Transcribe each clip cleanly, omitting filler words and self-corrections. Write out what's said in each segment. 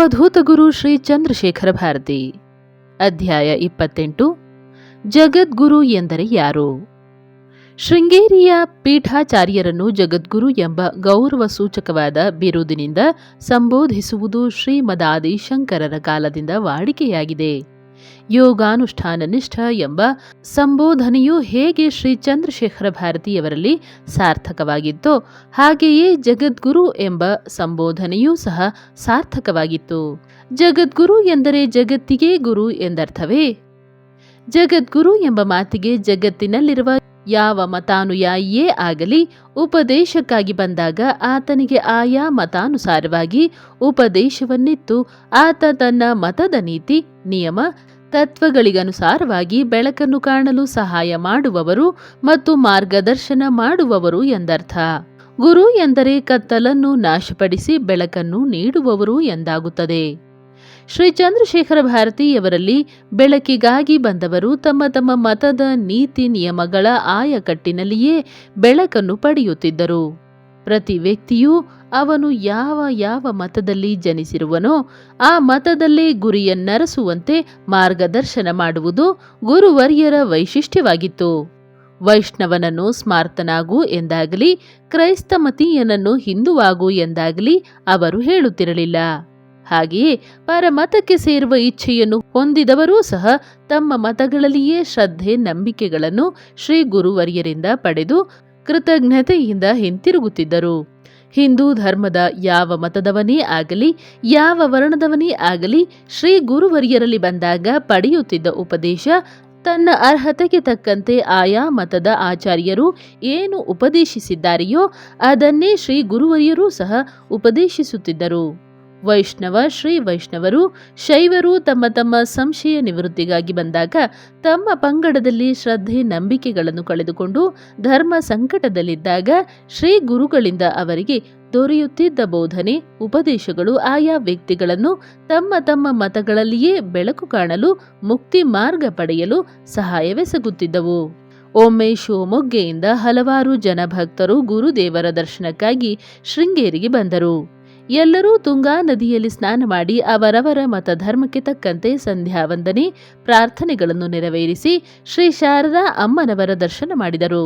ಅವಧೂತ ಗುರು ಶ್ರೀ ಚಂದ್ರಶೇಖರ ಭಾರತಿ. ಅಧ್ಯಾಯ 28. ಜಗದ್ಗುರು ಎಂದರೆ ಯಾರು? ಶೃಂಗೇರಿಯ ಪೀಠಾಚಾರ್ಯರನ್ನು ಜಗದ್ಗುರು ಎಂಬ ಗೌರವ ಸೂಚಕವಾದ ಬಿರುದಿನಿಂದ ಸಂಬೋಧಿಸುವುದು ಶ್ರೀಮದಾದಿ ಶಂಕರರ ಕಾಲದಿಂದ ವಾಡಿಕೆಯಾಗಿದೆ. ಯೋಗಾನುಷ್ಠಾನ ನಿಷ್ಠ ಎಂಬ ಸಂಬೋಧನೆಯು ಹೇಗೆ ಶ್ರೀ ಚಂದ್ರಶೇಖರ ಭಾರತಿಯವರಲ್ಲಿ ಸಾರ್ಥಕವಾಗಿತ್ತೋ ಹಾಗೆಯೇ ಜಗದ್ಗುರು ಎಂಬ ಸಂಬೋಧನೆಯೂ ಸಹ ಸಾರ್ಥಕವಾಗಿತ್ತು. ಜಗದ್ಗುರು ಎಂದರೆ ಜಗತ್ತಿಗೆ ಗುರು ಎಂದರ್ಥವೇ? ಜಗದ್ಗುರು ಎಂಬ ಮಾತಿಗೆ ಜಗತ್ತಿನಲ್ಲಿರುವ ಯಾವ ಮತಾನುಯಾಯಿಯೇ ಆಗಲಿ ಉಪದೇಶಕ್ಕಾಗಿ ಬಂದಾಗ ಆತನಿಗೆ ಆಯಾ ಮತಾನುಸಾರವಾಗಿ ಉಪದೇಶವನ್ನಿತ್ತು ಆತ ತನ್ನ ಮತದ ನೀತಿ ನಿಯಮ ತತ್ವಗಳಿಗನುಸಾರವಾಗಿ ಬೆಳಕನ್ನು ಕಾಣಲು ಸಹಾಯ ಮಾಡುವವರು ಮತ್ತು ಮಾರ್ಗದರ್ಶನ ಮಾಡುವವರು ಎಂದರ್ಥ. ಗುರು ಎಂದರೆ ಕತ್ತಲನ್ನು ನಾಶಪಡಿಸಿ ಬೆಳಕನ್ನು ನೀಡುವವರು ಎಂದಾಗುತ್ತದೆ. ಶ್ರೀ ಚಂದ್ರಶೇಖರ ಭಾರತಿಯವರಲ್ಲಿ ಬೆಳಕಿಗಾಗಿ ಬಂದವರು ತಮ್ಮ ತಮ್ಮ ಮತದ ನೀತಿ ನಿಯಮಗಳ ಆಯಕಟ್ಟಿನಲ್ಲಿಯೇ ಬೆಳಕನ್ನು ಪಡೆಯುತ್ತಿದ್ದರು. ಪ್ರತಿ ವ್ಯಕ್ತಿಯೂ ಅವನು ಯಾವ ಮತದಲ್ಲಿ ಜನಿಸಿರುವನೋ ಆ ಮತದಲ್ಲೇ ಗುರಿಯನ್ನರಸುವಂತೆ ಮಾರ್ಗದರ್ಶನ ಮಾಡುವುದು ಗುರುವರ್ಯರ ವೈಶಿಷ್ಟ್ಯವಾಗಿತ್ತು. ವೈಷ್ಣವನನ್ನು ಸ್ಮಾರ್ತನಾಗು ಎಂದಾಗಲಿ ಕ್ರೈಸ್ತಮತೀಯನನ್ನು ಹಿಂದುವಾಗು ಎಂದಾಗಲಿ ಅವರು ಹೇಳುತ್ತಿರಲಿಲ್ಲ. ಹಾಗೆಯೇ ಪರಮತಕ್ಕೆ ಸೇರುವ ಇಚ್ಛೆಯನ್ನು ಹೊಂದಿದವರೂ ಸಹ ತಮ್ಮ ಮತಗಳಲ್ಲಿಯೇ ಶ್ರದ್ಧೆ ನಂಬಿಕೆಗಳನ್ನು ಶ್ರೀ ಗುರುವರ್ಯರಿಂದ ಪಡೆದು ಕೃತಜ್ಞತೆಯಿಂದ ಹಿಂತಿರುಗುತ್ತಿದ್ದರು. ಹಿಂದೂ ಧರ್ಮದ ಯಾವ ಮತದವನೇ ಆಗಲಿ ಯಾವ ವರ್ಣದವನೇ ಆಗಲಿ ಶ್ರೀ ಗುರುವರ್ಯರಲ್ಲಿ ಬಂದಾಗ ಪಡೆಯುತ್ತಿದ್ದ ಉಪದೇಶ ತನ್ನ ಅರ್ಹತೆಗೆ ತಕ್ಕಂತೆ ಆಯಾ ಮತದ ಆಚಾರ್ಯರು ಏನು ಉಪದೇಶಿಸಿದ್ದಾರೆಯೋ ಅದನ್ನೇ ಶ್ರೀ ಗುರುವರ್ಯರೂ ಸಹ ಉಪದೇಶಿಸುತ್ತಿದ್ದರು. ವೈಷ್ಣವ ಶ್ರೀ ವೈಷ್ಣವರು ಶೈವರು ತಮ್ಮ ತಮ್ಮ ಸಂಶಯ ನಿವೃತ್ತಿಗಾಗಿ ಬಂದಾಗ ತಮ್ಮ ಪಂಗಡದಲ್ಲಿ ಶ್ರದ್ಧೆ ನಂಬಿಕೆಗಳನ್ನು ಕಳೆದುಕೊಂಡು ಧರ್ಮ ಸಂಕಟದಲ್ಲಿದ್ದಾಗ ಶ್ರೀ ಗುರುಗಳಿಂದ ಅವರಿಗೆ ದೊರೆಯುತ್ತಿದ್ದ ಬೋಧನೆ ಉಪದೇಶಗಳು ಆಯಾ ವ್ಯಕ್ತಿಗಳನ್ನು ತಮ್ಮ ತಮ್ಮ ಮತಗಳಲ್ಲಿಯೇ ಬೆಳಕು ಕಾಣಲು ಮುಕ್ತಿ ಮಾರ್ಗ ಪಡೆಯಲು ಸಹಾಯವೆಸಗುತ್ತಿದ್ದವು. ಒಮ್ಮೆ ಶಿವಮೊಗ್ಗೆಯಿಂದ ಹಲವಾರು ಜನ ಭಕ್ತರು ಗುರುದೇವರ ದರ್ಶನಕ್ಕಾಗಿ ಶೃಂಗೇರಿಗೆ ಬಂದರು. ಎಲ್ಲರೂ ತುಂಗಾ ನದಿಯಲ್ಲಿ ಸ್ನಾನ ಮಾಡಿ ಅವರವರ ಮತಧರ್ಮಕ್ಕೆ ತಕ್ಕಂತೆ ಸಂಧ್ಯಾ ವಂದನೆ ಪ್ರಾರ್ಥನೆಗಳನ್ನು ನೆರವೇರಿಸಿ ಶ್ರೀ ಶಾರದಾ ಅಮ್ಮನವರ ದರ್ಶನ ಮಾಡಿದರು.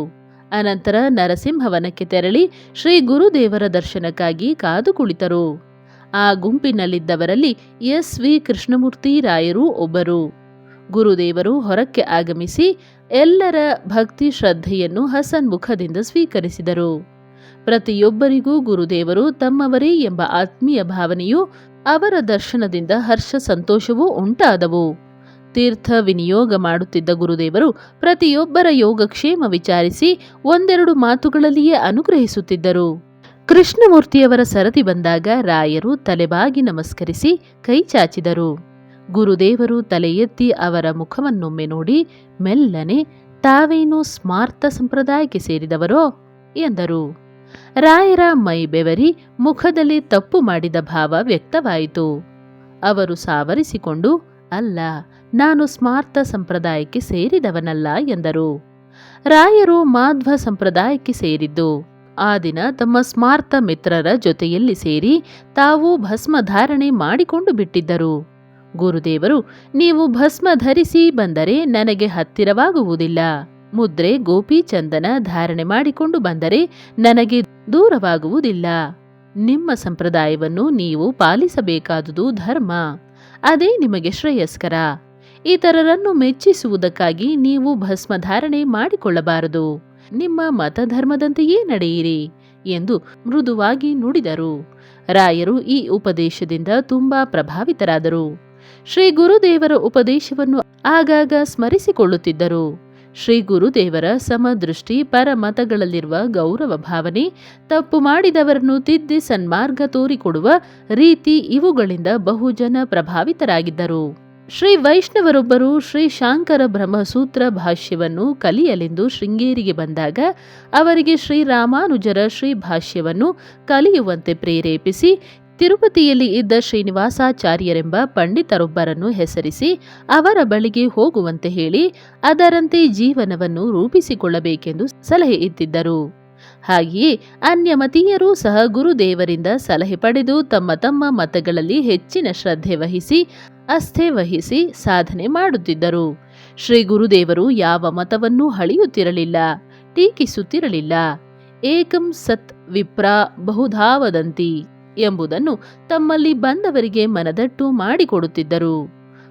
ಅನಂತರ ನರಸಿಂಹವನಕ್ಕೆ ತೆರಳಿ ಶ್ರೀ ಗುರುದೇವರ ದರ್ಶನಕ್ಕಾಗಿ ಕಾದು ಕುಳಿತರು. ಆ ಗುಂಪಿನಲ್ಲಿದ್ದವರಲ್ಲಿ ಎಸ್ ವಿ ಕೃಷ್ಣಮೂರ್ತಿ ರಾಯರು ಒಬ್ಬರು. ಗುರುದೇವರು ಹೊರಕ್ಕೆ ಆಗಮಿಸಿ ಎಲ್ಲರ ಭಕ್ತಿ ಶ್ರದ್ಧೆಯನ್ನು ಹಸನ್ಮುಖದಿಂದ ಸ್ವೀಕರಿಸಿದರು. ಪ್ರತಿಯೊಬ್ಬರಿಗೂ ಗುರುದೇವರು ತಮ್ಮವರೇ ಎಂಬ ಆತ್ಮೀಯ ಭಾವನೆಯು ಅವರ ದರ್ಶನದಿಂದ ಹರ್ಷ ಸಂತೋಷವೂ ಉಂಟಾದವು. ತೀರ್ಥ ವಿನಿಯೋಗ ಮಾಡುತ್ತಿದ್ದ ಗುರುದೇವರು ಪ್ರತಿಯೊಬ್ಬರ ಯೋಗಕ್ಷೇಮ ವಿಚಾರಿಸಿ ಒಂದೆರಡು ಮಾತುಗಳಲ್ಲಿಯೇ ಅನುಗ್ರಹಿಸುತ್ತಿದ್ದರು. ಕೃಷ್ಣಮೂರ್ತಿಯವರ ಸರತಿ ಬಂದಾಗ ರಾಯರು ತಲೆಬಾಗಿ ನಮಸ್ಕರಿಸಿ ಕೈ ಚಾಚಿದರು. ಗುರುದೇವರು ತಲೆ ಎತ್ತಿ ಅವರ ಮುಖವನ್ನೊಮ್ಮೆ ನೋಡಿ ಮೆಲ್ಲನೆ ತಾವೇನು ಸ್ಮಾರ್ತ ಸಂಪ್ರದಾಯಕ್ಕೆ ಸೇರಿದವರೋ ಎಂದರು. ರಾಯರ ಮೈ ಬೆವರಿ ಮುಖದಲ್ಲಿ ತಪ್ಪು ಮಾಡಿದ ಭಾವ ವ್ಯಕ್ತವಾಯಿತು. ಅವರು ಸಾವರಿಸಿಕೊಂಡು ಅಲ್ಲ, ನಾನು ಸ್ಮಾರ್ತ ಸಂಪ್ರದಾಯಕ್ಕೆ ಸೇರಿದವನಲ್ಲ ಎಂದರು. ರಾಯರು ಮಾಧ್ವ ಸಂಪ್ರದಾಯಕ್ಕೆ ಸೇರಿದ್ದು ಆ ದಿನ ತಮ್ಮ ಸ್ಮಾರ್ತ ಮಿತ್ರರ ಜೊತೆಯಲ್ಲಿ ಸೇರಿ ತಾವು ಭಸ್ಮ ಧಾರಣೆ ಮಾಡಿಕೊಂಡು ಬಿಟ್ಟಿದ್ದರು. ಗುರುದೇವರು, ನೀವು ಭಸ್ಮ ಧರಿಸಿ ಬಂದರೆ ನನಗೆ ಹತ್ತಿರವಾಗುವುದಿಲ್ಲ, ಮುದ್ರೆ ಗೋಪಿಚಂದನ ಧಾರಣೆ ಮಾಡಿಕೊಂಡು ಬಂದರೆ ನನಗೆ ದೂರವಾಗುವುದಿಲ್ಲ. ನಿಮ್ಮ ಸಂಪ್ರದಾಯವನ್ನು ನೀವು ಪಾಲಿಸಬೇಕಾದುದು ಧರ್ಮ, ಅದೇ ನಿಮಗೆ ಶ್ರೇಯಸ್ಕರ. ಇತರರನ್ನು ಮೆಚ್ಚಿಸುವುದಕ್ಕಾಗಿ ನೀವು ಭಸ್ಮ ಧಾರಣೆ ಮಾಡಿಕೊಳ್ಳಬಾರದು. ನಿಮ್ಮ ಮತಧರ್ಮದಂತೆಯೇ ನಡೆಯಿರಿ ಎಂದು ಮೃದುವಾಗಿ ನುಡಿದರು. ರಾಯರು ಈ ಉಪದೇಶದಿಂದ ತುಂಬಾ ಪ್ರಭಾವಿತರಾದರು. ಶ್ರೀ ಗುರುದೇವರ ಉಪದೇಶವನ್ನು ಆಗಾಗ ಸ್ಮರಿಸಿಕೊಳ್ಳುತ್ತಿದ್ದರು. ಶ್ರೀ ಗುರುದೇವರ ಸಮದೃಷ್ಟಿ ಪರಮತಗಳಲ್ಲಿರುವ ಗೌರವ ಭಾವನೆ ತಪ್ಪು ಮಾಡಿದವರನ್ನು ತಿದ್ದಿ ಸನ್ಮಾರ್ಗ ತೋರಿಕೊಡುವ ರೀತಿ ಇವುಗಳಿಂದ ಬಹುಜನ ಪ್ರಭಾವಿತರಾಗಿದ್ದರು. ಶ್ರೀ ವೈಷ್ಣವರೊಬ್ಬರು ಶ್ರೀ ಶಾಂಕರ ಬ್ರಹ್ಮಸೂತ್ರ ಭಾಷ್ಯವನ್ನು ಕಲಿಯಲೆಂದು ಶೃಂಗೇರಿಗೆ ಬಂದಾಗ ಅವರಿಗೆ ಶ್ರೀರಾಮಾನುಜರ ಶ್ರೀ ಭಾಷ್ಯವನ್ನು ಕಲಿಯುವಂತೆ ಪ್ರೇರೇಪಿಸಿ ತಿರುಪತಿಯಲ್ಲಿ ಇದ್ದ ಶ್ರೀನಿವಾಸಾಚಾರ್ಯರೆಂಬ ಪಂಡಿತರೊಬ್ಬರನ್ನು ಹೆಸರಿಸಿ ಅವರ ಬಳಿಗೆ ಹೋಗುವಂತೆ ಹೇಳಿ ಅದರಂತೆ ಜೀವನವನ್ನು ರೂಪಿಸಿಕೊಳ್ಳಬೇಕೆಂದು ಸಲಹೆ ಇತ್ತಿದ್ದರು. ಹಾಗೆಯೇ ಅನ್ಯಮತೀಯರೂ ಸಹ ಗುರುದೇವರಿಂದ ಸಲಹೆ ಪಡೆದು ತಮ್ಮ ತಮ್ಮ ಮತಗಳಲ್ಲಿ ಹೆಚ್ಚಿನ ಶ್ರದ್ಧೆ ವಹಿಸಿ ಅಸ್ಥೆ ವಹಿಸಿ ಸಾಧನೆ ಮಾಡುತ್ತಿದ್ದರು. ಶ್ರೀ ಗುರುದೇವರು ಯಾವ ಮತವನ್ನೂ ಹಳಿಯುತ್ತಿರಲಿಲ್ಲ, ಟೀಕಿಸುತ್ತಿರಲಿಲ್ಲ. ಏಕಂ ಸತ್ ವಿಪ್ರ ಬಹುಧಾ ವದಂತಿ ಎಂಬುದನ್ನು ತಮ್ಮಲ್ಲಿ ಬಂದವರಿಗೆ ಮನದಟ್ಟು ಮಾಡಿಕೊಡುತ್ತಿದ್ದರು.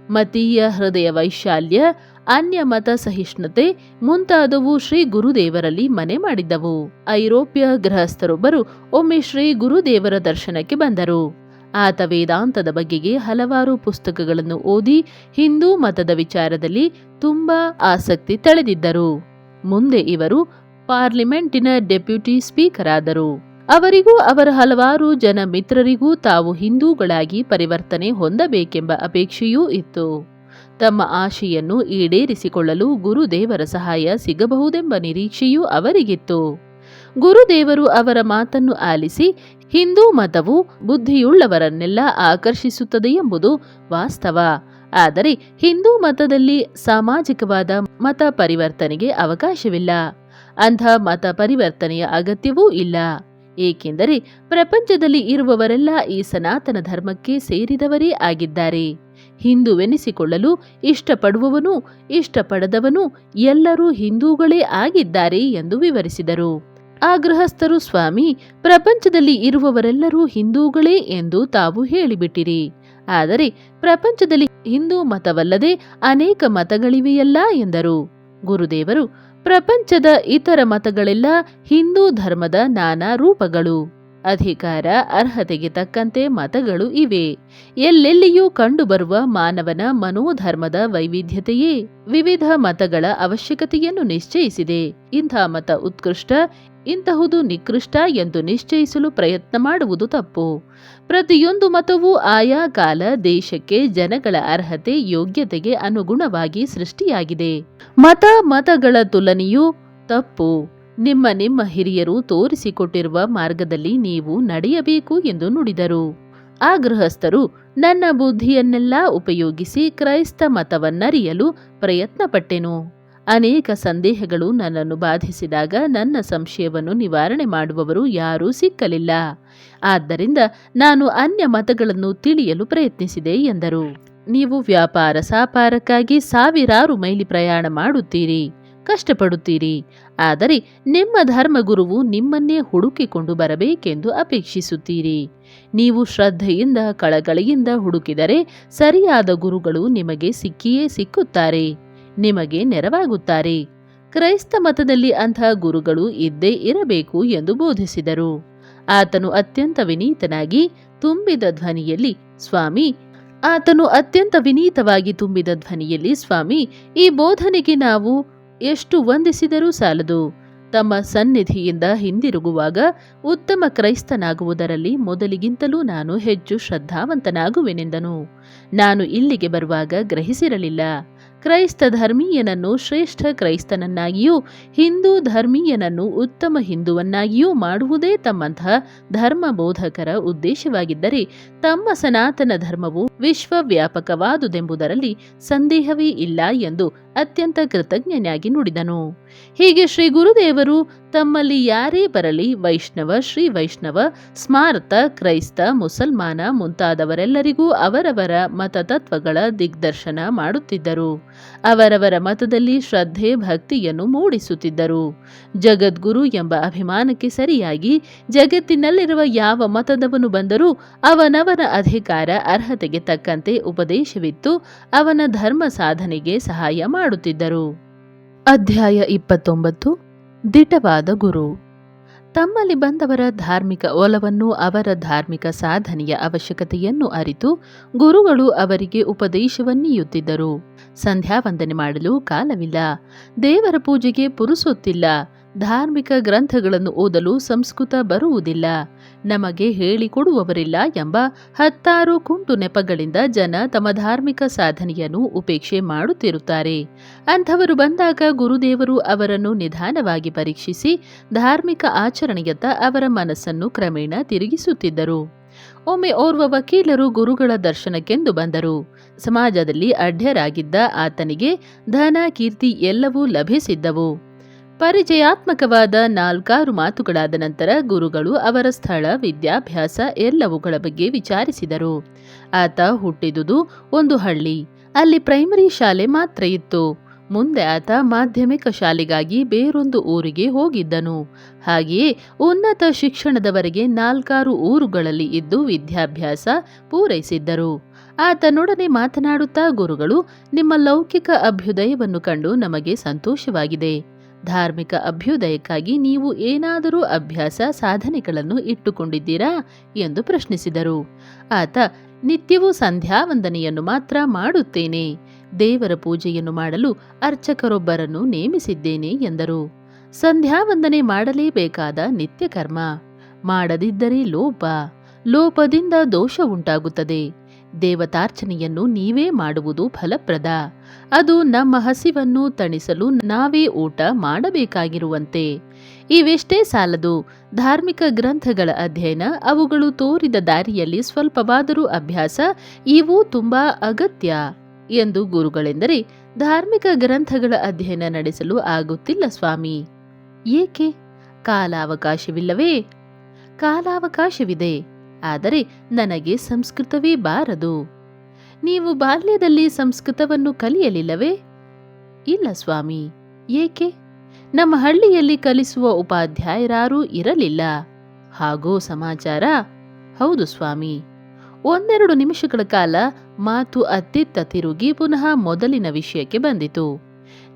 ಮತೀಯ ಹೃದಯ ವೈಶಾಲ್ಯ, ಅನ್ಯ ಮತ ಸಹಿಷ್ಣುತೆ ಮುಂತಾದವು ಶ್ರೀ ಗುರುದೇವರಲ್ಲಿ ಮನೆ ಮಾಡಿದ್ದವು. ಐರೋಪ್ಯ ಗೃಹಸ್ಥರೊಬ್ಬರು ಒಮ್ಮೆ ಶ್ರೀ ಗುರುದೇವರ ದರ್ಶನಕ್ಕೆ ಬಂದರು. ಆತ ವೇದಾಂತದ ಬಗೆಗೆ ಹಲವಾರು ಪುಸ್ತಕಗಳನ್ನು ಓದಿ ಹಿಂದೂ ಮತದ ವಿಚಾರದಲ್ಲಿ ತುಂಬಾ ಆಸಕ್ತಿ ತಳೆದಿದ್ದರು. ಮುಂದೆ ಇವರು ಪಾರ್ಲಿಮೆಂಟಿನ ಡೆಪ್ಯೂಟಿ ಸ್ಪೀಕರ್ ಆದರು. ಅವರಿಗೂ ಅವರ ಹಲವಾರು ಜನ ಮಿತ್ರರಿಗೂ ತಾವು ಹಿಂದೂಗಳಾಗಿ ಪರಿವರ್ತನೆ ಹೊಂದಬೇಕೆಂಬ ಅಪೇಕ್ಷೆಯೂ ಇತ್ತು. ತಮ್ಮ ಆಶೆಯನ್ನು ಈಡೇರಿಸಿಕೊಳ್ಳಲು ಗುರುದೇವರ ಸಹಾಯ ಸಿಗಬಹುದೆಂಬ ನಿರೀಕ್ಷೆಯೂ ಅವರಿಗಿತ್ತು. ಗುರುದೇವರು ಅವರ ಮಾತನ್ನು ಆಲಿಸಿ, ಹಿಂದೂ ಮತವು ಬುದ್ಧಿಯುಳ್ಳವರನ್ನೆಲ್ಲ ಆಕರ್ಷಿಸುತ್ತದೆ ಎಂಬುದು ವಾಸ್ತವ. ಆದರೆ ಹಿಂದೂ ಮತದಲ್ಲಿ ಸಾಮಾಜಿಕವಾದ ಮತ ಪರಿವರ್ತನೆಗೆ ಅವಕಾಶವಿಲ್ಲ. ಅಂಥ ಮತ ಪರಿವರ್ತನೆಯ ಅಗತ್ಯವೂ ಇಲ್ಲ. ಏಕೆಂದರೆ ಪ್ರಪಂಚದಲ್ಲಿ ಇರುವವರೆಲ್ಲ ಈ ಸನಾತನ ಧರ್ಮಕ್ಕೆ ಸೇರಿದವರೇ ಆಗಿದ್ದಾರೆ. ಹಿಂದುವೆನಿಸಿಕೊಳ್ಳಲು ಇಷ್ಟಪಡುವವನು ಇಷ್ಟಪಡದವನು ಎಲ್ಲರೂ ಹಿಂದೂಗಳೇ ಆಗಿದ್ದಾರೆ ಎಂದು ವಿವರಿಸಿದರು. ಆ ಗೃಹಸ್ಥರು, ಸ್ವಾಮಿ, ಪ್ರಪಂಚದಲ್ಲಿ ಇರುವವರೆಲ್ಲರೂ ಹಿಂದೂಗಳೇ ಎಂದು ತಾವು ಹೇಳಿಬಿಟ್ಟಿರಿ. ಆದರೆ ಪ್ರಪಂಚದಲ್ಲಿ ಹಿಂದೂ ಮತವಲ್ಲದೆ ಅನೇಕ ಮತಗಳಿವೆಯಲ್ಲ ಎಂದರು. ಗುರುದೇವರು, ಪ್ರಪಂಚದ ಇತರ ಮತಗಳೆಲ್ಲ ಹಿಂದೂ ಧರ್ಮದ ನಾನಾ ರೂಪಗಳು. ಅಧಿಕಾರ ಅರ್ಹತೆಗೆ ತಕ್ಕಂತೆ ಮತಗಳು ಇವೆ. ಎಲ್ಲೆಲ್ಲಿಯೂ ಕಂಡುಬರುವ ಮಾನವನ ಮನೋಧರ್ಮದ ವೈವಿಧ್ಯತೆಯೇ ವಿವಿಧ ಮತಗಳ ಅವಶ್ಯಕತೆಯನ್ನು ನಿಶ್ಚಯಿಸಿದೆ. ಇಂಥ ಮತ ಉತ್ಕೃಷ್ಟ, ಇಂತಹುದು ನಿಕೃಷ್ಟ ಎಂದು ನಿಶ್ಚಯಿಸಲು ಪ್ರಯತ್ನ ಮಾಡುವುದು ತಪ್ಪು. ಪ್ರತಿಯೊಂದು ಮತವೂ ಆಯಾ ಕಾಲ ದೇಶಕ್ಕೆ ಜನಗಳ ಅರ್ಹತೆ ಯೋಗ್ಯತೆಗೆ ಅನುಗುಣವಾಗಿ ಸೃಷ್ಟಿಯಾಗಿದೆ. ಮತಗಳ ತುಲನೆಯೂ ತಪ್ಪು. ನಿಮ್ಮ ಹಿರಿಯರು ತೋರಿಸಿಕೊಟ್ಟಿರುವ ಮಾರ್ಗದಲ್ಲಿ ನೀವು ನಡೆಯಬೇಕು ಎಂದು ನುಡಿದರು. ಆ ಗೃಹಸ್ಥರು, ನನ್ನ ಬುದ್ಧಿಯನ್ನೆಲ್ಲ ಉಪಯೋಗಿಸಿ ಕ್ರೈಸ್ತ ಮತವನ್ನರಿಯಲು ಪ್ರಯತ್ನಪಟ್ಟೆನು. ಅನೇಕ ಸಂದೇಹಗಳು ನನ್ನನ್ನು ಬಾಧಿಸಿದಾಗ ನನ್ನ ಸಂಶಯವನ್ನು ನಿವಾರಣೆ ಮಾಡುವವರು ಯಾರೂ ಸಿಕ್ಕಲಿಲ್ಲ. ಆದ್ದರಿಂದ ನಾನು ಅನ್ಯ ಮತಗಳನ್ನು ತಿಳಿಯಲು ಪ್ರಯತ್ನಿಸಿದೆ ಎಂದರು. ನೀವು ವ್ಯಾಪಾರ ಸಾಪಾರಕ್ಕಾಗಿ ಸಾವಿರಾರು ಮೈಲಿ ಪ್ರಯಾಣ ಮಾಡುತ್ತೀರಿ, ಕಷ್ಟಪಡುತ್ತೀರಿ. ಆದರೆ ನಿಮ್ಮ ಧರ್ಮಗುರುವು ನಿಮ್ಮನ್ನೇ ಹುಡುಕಿಕೊಂಡು ಬರಬೇಕೆಂದು ಅಪೇಕ್ಷಿಸುತ್ತೀರಿ. ನೀವು ಶ್ರದ್ಧೆಯಿಂದ ಕಳಕಳಿಯಿಂದ ಹುಡುಕಿದರೆ ಸರಿಯಾದ ಗುರುಗಳು ನಿಮಗೆ ಸಿಕ್ಕಿಯೇ ಸಿಕ್ಕುತ್ತಾರೆ, ನಿಮಗೆ ನೆರವಾಗುತ್ತಾರೆ. ಕ್ರೈಸ್ತ ಮತದಲ್ಲಿ ಅಂಥ ಗುರುಗಳು ಇದ್ದೇ ಇರಬೇಕು ಎಂದು ಬೋಧಿಸಿದರು. ಆತನು ಅತ್ಯಂತ ವಿನೀತನಾಗಿ ತುಂಬಿದ ಧ್ವನಿಯಲ್ಲಿ, ಸ್ವಾಮಿ, ಈ ಬೋಧನೆಗೆ ನಾವು ಎಷ್ಟು ವಂದಿಸಿದರೂ ಸಾಲದು. ತಮ್ಮ ಸನ್ನಿಧಿಯಿಂದ ಹಿಂದಿರುಗುವಾಗ ಉತ್ತಮ ಕ್ರೈಸ್ತನಾಗುವುದರಲ್ಲಿ ಮೊದಲಿಗಿಂತಲೂ ನಾನು ಹೆಚ್ಚು ಶ್ರದ್ಧಾವಂತನಾಗುವೆನೆಂದನು. ನಾನು ಇಲ್ಲಿಗೆ ಬರುವಾಗ ಗ್ರಹಿಸಿರಲಿಲ್ಲ. ಕ್ರೈಸ್ತ ಧರ್ಮೀಯನನ್ನು ಶ್ರೇಷ್ಠ ಕ್ರೈಸ್ತನನ್ನಾಗಿಯೂ ಹಿಂದೂ ಧರ್ಮೀಯನನ್ನು ಉತ್ತಮ ಹಿಂದುವನ್ನಾಗಿಯೂ ಮಾಡುವುದೇ ತಮ್ಮಂತಹ ಧರ್ಮ ಬೋಧಕರ ಉದ್ದೇಶವಾಗಿದ್ದರೆ ತಮ್ಮ ಸನಾತನ ಧರ್ಮವು ವಿಶ್ವವ್ಯಾಪಕವಾದುದೆಂಬುದರಲ್ಲಿ ಸಂದೇಹವೇ ಇಲ್ಲ ಎಂದು ಅತ್ಯಂತ ಕೃತಜ್ಞನಾಗಿ ನುಡಿದನು. ಹೀಗೆ ಶ್ರೀ ಗುರುದೇವರು ತಮ್ಮಲ್ಲಿ ಯಾರೇ ಬರಲಿ, ವೈಷ್ಣವ, ಶ್ರೀ ವೈಷ್ಣವ, ಸ್ಮಾರ್ತ, ಕ್ರೈಸ್ತ, ಮುಸಲ್ಮಾನ ಮುಂತಾದವರೆಲ್ಲರಿಗೂ ಅವರವರ ಮತತತ್ವಗಳ ದಿಗ್ದರ್ಶನ ಮಾಡುತ್ತಿದ್ದರು. ಅವರವರ ಮತದಲ್ಲಿ ಶ್ರದ್ಧೆ ಭಕ್ತಿಯನ್ನು ಮೂಡಿಸುತ್ತಿದ್ದರು. ಜಗದ್ಗುರು ಎಂಬ ಅಭಿಮಾನಕ್ಕೆ ಸರಿಯಾಗಿ ಜಗತ್ತಿನಲ್ಲಿರುವ ಯಾವ ಮತದವನು ಬಂದರೂ ಅವನವನ ಅಧಿಕಾರ ಅರ್ಹತೆಗೆ ತಕ್ಕಂತೆ ಉಪದೇಶವಿತ್ತು ಅವನ ಧರ್ಮ ಸಾಧನೆಗೆ ಸಹಾಯ ಮಾಡುತ್ತಿದ್ದರು. ಅಧ್ಯಾಯ 29. ದಿಟವಾದ ಗುರು. ತಮ್ಮಲ್ಲಿ ಬಂದವರ ಧಾರ್ಮಿಕ ಒಲವನ್ನು, ಅವರ ಧಾರ್ಮಿಕ ಸಾಧನೆಯ ಅವಶ್ಯಕತೆಯನ್ನು ಅರಿತು ಗುರುಗಳು ಅವರಿಗೆ ಉಪದೇಶವನ್ನೀಯುತ್ತಿದ್ದರು. ಸಂಧ್ಯಾ ವಂದನೆ ಮಾಡಲು ಕಾಲವಿಲ್ಲ, ದೇವರ ಪೂಜೆಗೆ ಪುರುಸೊತ್ತಿಲ್ಲ, ಧಾರ್ಮಿಕ ಗ್ರಂಥಗಳನ್ನು ಓದಲು ಸಂಸ್ಕೃತ ಬರುವುದಿಲ್ಲ, ನಮಗೆ ಹೇಳಿಕೊಡುವವರಿಲ್ಲ ಎಂಬ 10 ಕುಂಟು ನೆಪಗಳಿಂದ ಜನ ತಮ್ಮ ಧಾರ್ಮಿಕ ಸಾಧನೆಯನ್ನು ಉಪೇಕ್ಷೆ ಮಾಡುತ್ತಿರುತ್ತಾರೆ. ಅಂಥವರು ಬಂದಾಗ ಗುರುದೇವರು ಅವರನ್ನು ನಿಧಾನವಾಗಿ ಪರೀಕ್ಷಿಸಿ ಧಾರ್ಮಿಕ ಆಚರಣೆಯತ್ತ ಅವರ ಮನಸ್ಸನ್ನು ಕ್ರಮೇಣ ತಿರುಗಿಸುತ್ತಿದ್ದರು. ಒಮ್ಮೆ ಓರ್ವ ವಕೀಲರು ಗುರುಗಳ ದರ್ಶನಕ್ಕೆಂದು ಬಂದರು. ಸಮಾಜದಲ್ಲಿ ಅಡ್ಯರಾಗಿದ್ದ ಆತನಿಗೆ ಧನ, ಕೀರ್ತಿ ಎಲ್ಲವೂ ಲಭಿಸಿದ್ದವು. ಪರಿಚಯಾತ್ಮಕವಾದ ನಾಲ್ಕಾರು ಮಾತುಗಳಾದ ನಂತರ ಗುರುಗಳು ಅವರ ಸ್ಥಳ, ವಿದ್ಯಾಭ್ಯಾಸ ಎಲ್ಲವುಗಳ ಬಗ್ಗೆ ವಿಚಾರಿಸಿದರು. ಆತ ಹುಟ್ಟಿದುದು ಒಂದು ಹಳ್ಳಿ. ಅಲ್ಲಿ ಪ್ರೈಮರಿ ಶಾಲೆ ಮಾತ್ರ ಇತ್ತು. ಮುಂದೆ ಆತ ಮಾಧ್ಯಮಿಕ ಶಾಲೆಗಾಗಿ ಬೇರೊಂದು ಊರಿಗೆ ಹೋಗಿದ್ದನು. ಹಾಗೆಯೇ ಉನ್ನತ ಶಿಕ್ಷಣದವರೆಗೆ ನಾಲ್ಕಾರು ಊರುಗಳಲ್ಲಿ ಇದ್ದು ವಿದ್ಯಾಭ್ಯಾಸ ಪೂರೈಸಿದ್ದರು. ಆತನೊಡನೆ ಮಾತನಾಡುತ್ತಾ ಗುರುಗಳು, ನಿಮ್ಮ ಲೌಕಿಕ ಅಭ್ಯುದಯವನ್ನು ಕಂಡು ನಮಗೆ ಸಂತೋಷವಾಗಿದೆ. ಧಾರ್ಮಿಕ ಅಭ್ಯುದಯಕ್ಕಾಗಿ ನೀವು ಏನಾದರೂ ಅಭ್ಯಾಸ ಸಾಧನೆಗಳನ್ನು ಇಟ್ಟುಕೊಂಡಿದ್ದೀರಾ ಎಂದು ಪ್ರಶ್ನಿಸಿದರು. ಆತ, ನಿತ್ಯವೂ ಸಂಧ್ಯಾವಂದನೆಯನ್ನು ಮಾತ್ರ ಮಾಡುತ್ತೇನೆ. ದೇವರ ಪೂಜೆಯನ್ನು ಮಾಡಲು ಅರ್ಚಕರೊಬ್ಬರನ್ನು ನೇಮಿಸಿದ್ದೇನೆ ಎಂದರು. ಸಂಧ್ಯಾವಂದನೆ ಮಾಡಲೇಬೇಕಾದ ನಿತ್ಯ ಕರ್ಮ. ಮಾಡದಿದ್ದರೆ ಲೋಪ, ಲೋಪದಿಂದ ದೋಷ ಉಂಟಾಗುತ್ತದೆ. ದೇವತಾರ್ಚನೆಯನ್ನು ನೀವೇ ಮಾಡುವುದು ಫಲಪ್ರದ. ಅದು ನಮ್ಮ ಹಸಿವನ್ನು ತಣಿಸಲು ನಾವೇ ಊಟ ಮಾಡಬೇಕಾಗಿರುವಂತೆ. ಇವೆಷ್ಟೇ ಸಾಲದು, ಧಾರ್ಮಿಕ ಗ್ರಂಥಗಳ ಅಧ್ಯಯನ, ಅವುಗಳು ತೋರಿದ ದಾರಿಯಲ್ಲಿ ಸ್ವಲ್ಪವಾದರೂ ಅಭ್ಯಾಸ, ಇವು ತುಂಬಾ ಅಗತ್ಯ ಎಂದು ಗುರುಗಳೆಂದರೆ, ಧಾರ್ಮಿಕ ಗ್ರಂಥಗಳ ಅಧ್ಯಯನ ನಡೆಸಲು ಆಗುತ್ತಿಲ್ಲ ಸ್ವಾಮಿ. ಏಕೆ? ಕಾಲಾವಕಾಶವಿಲ್ಲವೇ? ಕಾಲಾವಕಾಶವಿದೆ, ಆದರೆ ನನಗೆ ಸಂಸ್ಕೃತವೇ ಬಾರದು. ನೀವು ಬಾಲ್ಯದಲ್ಲಿ ಸಂಸ್ಕೃತವನ್ನು ಕಲಿಯಲಿಲ್ಲವೇ? ಇಲ್ಲ ಸ್ವಾಮಿ. ಏಕೆ? ನಮ್ಮ ಹಳ್ಳಿಯಲ್ಲಿ ಕಲಿಸುವ ಉಪಾಧ್ಯಾಯರಾರೂ ಇರಲಿಲ್ಲ. ಹಾಗೋ ಸಮಾಚಾರ? ಹೌದು ಸ್ವಾಮಿ. ಒಂದೆರಡು ನಿಮಿಷಗಳ ಕಾಲ ಮಾತು ಅತ್ತಿತ್ತ ತಿರುಗಿ ಪುನಃ ಮೊದಲಿನ ವಿಷಯಕ್ಕೆ ಬಂದಿತು.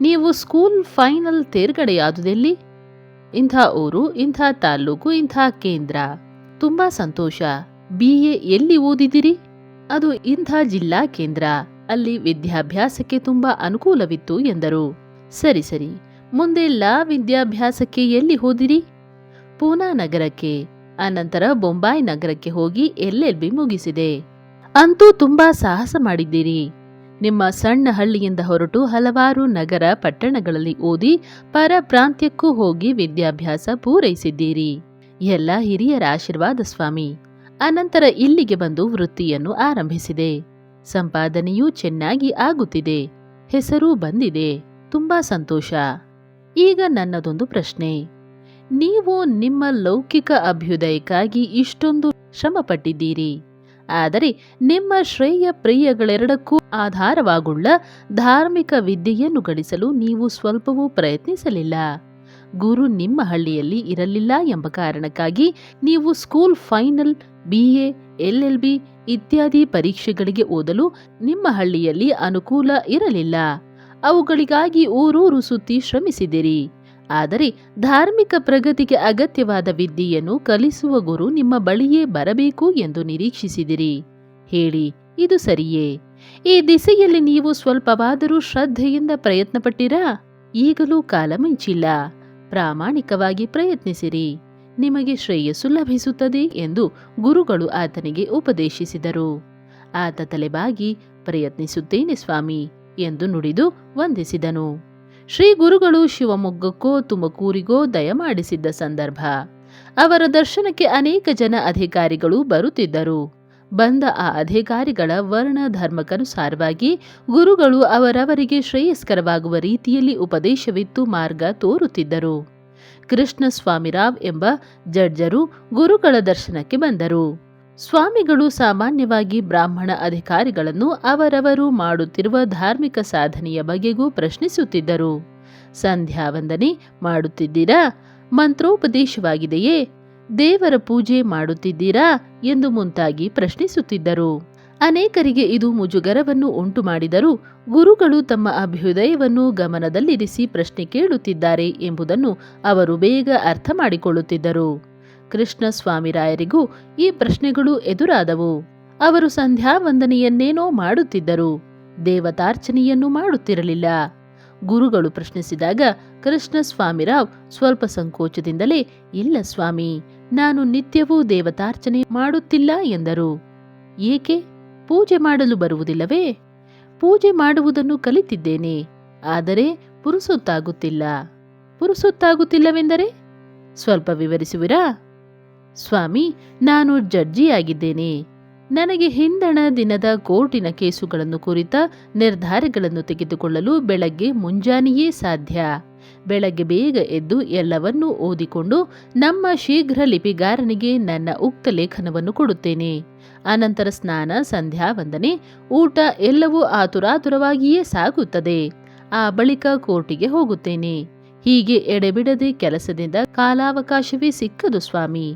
ನೀವು ಸ್ಕೂಲ್ ಫೈನಲ್ ತೇರ್ಗಡೆಯಾದುದೆಲ್ಲಿ? ಇಂಥ ಊರು, ಇಂಥ ತಾಲ್ಲೂಕು, ಇಂಥ ಕೇಂದ್ರ. ತುಂಬಾ ಸಂತೋಷ. BA ಎಲ್ಲಿ ಓದಿದಿರಿ? ಅದು ಇಂಥ ಜಿಲ್ಲಾ ಕೇಂದ್ರ. ಅಲ್ಲಿ ವಿದ್ಯಾಭ್ಯಾಸಕ್ಕೆ ತುಂಬಾ ಅನುಕೂಲವಿತ್ತು ಎಂದರು. ಸರಿ ಸರಿ. ಮುಂದೆ ಲಾ ವಿದ್ಯಾಭ್ಯಾಸಕ್ಕೆ ಎಲ್ಲಿ ಹೋದಿರಿ? ಪೂನಾ ನಗರಕ್ಕೆ. ಅನಂತರ ಬೊಂಬಾಯಿ ನಗರಕ್ಕೆ ಹೋಗಿ LLB ಮುಗಿಸಿದೆ. ಅಂತೂ ತುಂಬಾ ಸಾಹಸ ಮಾಡಿದ್ದೀರಿ. ನಿಮ್ಮ ಸಣ್ಣ ಹಳ್ಳಿಯಿಂದ ಹೊರಟು ಹಲವಾರು ನಗರ ಪಟ್ಟಣಗಳಲ್ಲಿ ಓದಿ ಪರ ಪ್ರಾಂತ್ಯಕ್ಕೂ ಹೋಗಿ ವಿದ್ಯಾಭ್ಯಾಸ ಪೂರೈಸಿದ್ದೀರಿ. ಎಲ್ಲ ಹಿರಿಯರ ಆಶೀರ್ವಾದ ಸ್ವಾಮಿ. ಅನಂತರ ಇಲ್ಲಿಗೆ ಬಂದು ವೃತ್ತಿಯನ್ನು ಆರಂಭಿಸಿದೆ. ಸಂಪಾದನೆಯೂ ಚೆನ್ನಾಗಿ ಆಗುತ್ತಿದೆ. ಹೆಸರೂ ಬಂದಿದೆ. ತುಂಬಾ ಸಂತೋಷ. ಈಗ ನನ್ನದೊಂದು ಪ್ರಶ್ನೆ. ನೀವು ನಿಮ್ಮ ಲೌಕಿಕ ಅಭ್ಯುದಯಕ್ಕಾಗಿ ಇಷ್ಟೊಂದು ಶ್ರಮಪಟ್ಟಿದ್ದೀರಿ. ಆದರೆ ನಿಮ್ಮ ಶ್ರೇಯ ಪ್ರಿಯಗಳೆರಡಕ್ಕೂ ಆಧಾರವಾಗುಳ್ಳ ಧಾರ್ಮಿಕ ವಿದ್ಯೆಯನ್ನು ಗಳಿಸಲು ನೀವು ಸ್ವಲ್ಪವೂ ಪ್ರಯತ್ನಿಸಲಿಲ್ಲ. ಗುರು ನಿಮ್ಮ ಹಳ್ಳಿಯಲ್ಲಿ ಇರಲಿಲ್ಲ ಎಂಬ ಕಾರಣಕ್ಕಾಗಿ ನೀವು ಸ್ಕೂಲ್ ಫೈನಲ್, BA, LLB ಇತ್ಯಾದಿ ಪರೀಕ್ಷೆಗಳಿಗೆ ಓದಲು ನಿಮ್ಮ ಹಳ್ಳಿಯಲ್ಲಿ ಅನುಕೂಲ ಇರಲಿಲ್ಲ. ಅವುಗಳಿಗಾಗಿ ಊರೂರು ಸುತ್ತಿ ಶ್ರಮಿಸಿದಿರಿ. ಆದರೆ ಧಾರ್ಮಿಕ ಪ್ರಗತಿಗೆ ಅಗತ್ಯವಾದ ವಿದ್ಯೆಯನ್ನು ಕಲಿಸುವ ಗುರು ನಿಮ್ಮ ಬಳಿಯೇ ಬರಬೇಕು ಎಂದು ನಿರೀಕ್ಷಿಸಿದಿರಿ. ಹೇಳಿ, ಇದು ಸರಿಯೇ? ಈ ದಿಸೆಯಲ್ಲಿ ನೀವು ಸ್ವಲ್ಪವಾದರೂ ಶ್ರದ್ಧೆಯಿಂದ ಪ್ರಯತ್ನಪಟ್ಟಿರಾ? ಈಗಲೂ ಕಾಲ ಮಿಂಚಿಲ್ಲ. ಪ್ರಾಮಾಣಿಕವಾಗಿ ಪ್ರಯತ್ನಿಸಿರಿ. ನಿಮಗೆ ಶ್ರೇಯಸ್ಸು ಲಭಿಸುತ್ತದೆ ಎಂದು ಗುರುಗಳು ಆತನಿಗೆ ಉಪದೇಶಿಸಿದರು. ಆತ ತಲೆಬಾಗಿ, ಪ್ರಯತ್ನಿಸುತ್ತೇನೆ ಸ್ವಾಮಿ ಎಂದು ನುಡಿದು ವಂದಿಸಿದನು. ಶ್ರೀ ಗುರುಗಳು ಶಿವಮೊಗ್ಗಕ್ಕೋ ತುಮಕೂರಿಗೋ ದಯಮಾಡಿಸಿದ್ದ ಸಂದರ್ಭ. ಅವರ ದರ್ಶನಕ್ಕೆ ಅನೇಕ ಜನ ಅಧಿಕಾರಿಗಳು ಬರುತ್ತಿದ್ದರು. ಬಂದ ಆ ಅಧಿಕಾರಿಗಳ ವರ್ಣ ಧರ್ಮಕ್ಕನುಸಾರವಾಗಿ ಗುರುಗಳು ಅವರವರಿಗೆ ಶ್ರೇಯಸ್ಕರವಾಗುವ ರೀತಿಯಲ್ಲಿ ಉಪದೇಶವಿತ್ತು ಮಾರ್ಗ ತೋರುತ್ತಿದ್ದರು. ಕೃಷ್ಣ ಸ್ವಾಮಿರಾವ್ ಎಂಬ ಜಡ್ಜರು ಗುರುಗಳ ದರ್ಶನಕ್ಕೆ ಬಂದರು. ಸ್ವಾಮಿಗಳು ಸಾಮಾನ್ಯವಾಗಿ ಬ್ರಾಹ್ಮಣ ಅಧಿಕಾರಿಗಳನ್ನು ಅವರವರು ಮಾಡುತ್ತಿರುವ ಧಾರ್ಮಿಕ ಸಾಧನೆಯ ಬಗೆಗೂ ಪ್ರಶ್ನಿಸುತ್ತಿದ್ದರು. ಸಂಧ್ಯಾವಂದನೆ ಮಾಡುತ್ತಿದ್ದೀರಾ? ಮಂತ್ರೋಪದೇಶವಾಗಿದೆಯೇ? ದೇವರ ಪೂಜೆ ಮಾಡುತ್ತಿದ್ದೀರಾ ಎಂದು ಮುಂತಾಗಿ ಪ್ರಶ್ನಿಸುತ್ತಿದ್ದರು. ಅನೇಕರಿಗೆ ಇದು ಮುಜುಗರವನ್ನು ಉಂಟು ಮಾಡಿದರೂ ಗುರುಗಳು ತಮ್ಮ ಅಭ್ಯುದಯವನ್ನು ಗಮನದಲ್ಲಿರಿಸಿ ಪ್ರಶ್ನೆ ಕೇಳುತ್ತಿದ್ದಾರೆ ಎಂಬುದನ್ನು ಅವರು ಬೇಗ ಅರ್ಥ ಮಾಡಿಕೊಳ್ಳುತ್ತಿದ್ದರು. ಕೃಷ್ಣ ಸ್ವಾಮಿರಾಯರಿಗೂ ಈ ಪ್ರಶ್ನೆಗಳು ಎದುರಾದವು. ಅವರು ಸಂಧ್ಯಾವಂದನೆಯನ್ನೇನೋ ಮಾಡುತ್ತಿದ್ದರು, ದೇವತಾರ್ಚನೆಯನ್ನು ಮಾಡುತ್ತಿರಲಿಲ್ಲ. ಗುರುಗಳು ಪ್ರಶ್ನಿಸಿದಾಗ ಕೃಷ್ಣ ಸ್ವಾಮಿರಾವ್ ಸ್ವಲ್ಪ ಸಂಕೋಚದಿಂದಲೇ, ಇಲ್ಲ ಸ್ವಾಮಿ, ನಾನು ನಿತ್ಯವೂ ದೇವತಾರ್ಚನೆ ಮಾಡುತ್ತಿಲ್ಲ ಎಂದರು. ಏಕೆ? ಪೂಜೆ ಮಾಡಲು ಬರುವುದಿಲ್ಲವೇ? ಪೂಜೆ ಮಾಡುವುದನ್ನು ಕಲಿತಿದ್ದೇನೆ, ಆದರೆ ಪುರುಸೊತ್ತಾಗುತ್ತಿಲ್ಲ. ಪುರುಸೊತ್ತಾಗುತ್ತಿಲ್ಲವೆಂದರೆ ಸ್ವಲ್ಪ ವಿವರಿಸುವಿರಾ? ಸ್ವಾಮಿ, ನಾನು ಜಡ್ಜಿಯಾಗಿದ್ದೇನೆ. ನನಗೆ ಹಿಂದಣ ದಿನದ ಕೋರ್ಟಿನ ಕೇಸುಗಳನ್ನು ಕುರಿತ ನಿರ್ಧಾರಗಳನ್ನು ತೆಗೆದುಕೊಳ್ಳಲು ಬೆಳಗ್ಗೆ ಮುಂಜಾನೆಯೇ ಸಾಧ್ಯ. ಬೆಳಗ್ಗೆ ಬೇಗ ಎದ್ದು ಎಲ್ಲವನ್ನೂ ಓದಿಕೊಂಡು ನಮ್ಮ ಶೀಘ್ರ ಲಿಪಿಗಾರನಿಗೆ ನನ್ನ ಉಕ್ತ ಲೇಖನವನ್ನು ಕೊಡುತ್ತೇನೆ. ಅನಂತರ ಸ್ನಾನ, ಸಂಧ್ಯಾ ವಂದನೆ, ಊಟ ಎಲ್ಲವೂ ಆತುರಾತುರವಾಗಿಯೇ ಸಾಗುತ್ತದೆ. ಆ ಬಳಿಕ ಕೋರ್ಟಿಗೆ ಹೋಗುತ್ತೇನೆ. ಹೀಗೆ ಎಡೆಬಿಡದೆ ಕೆಲಸದಿಂದ ಕಾಲಾವಕಾಶವೇ ಸಿಕ್ಕದು ಸ್ವಾಮಿ.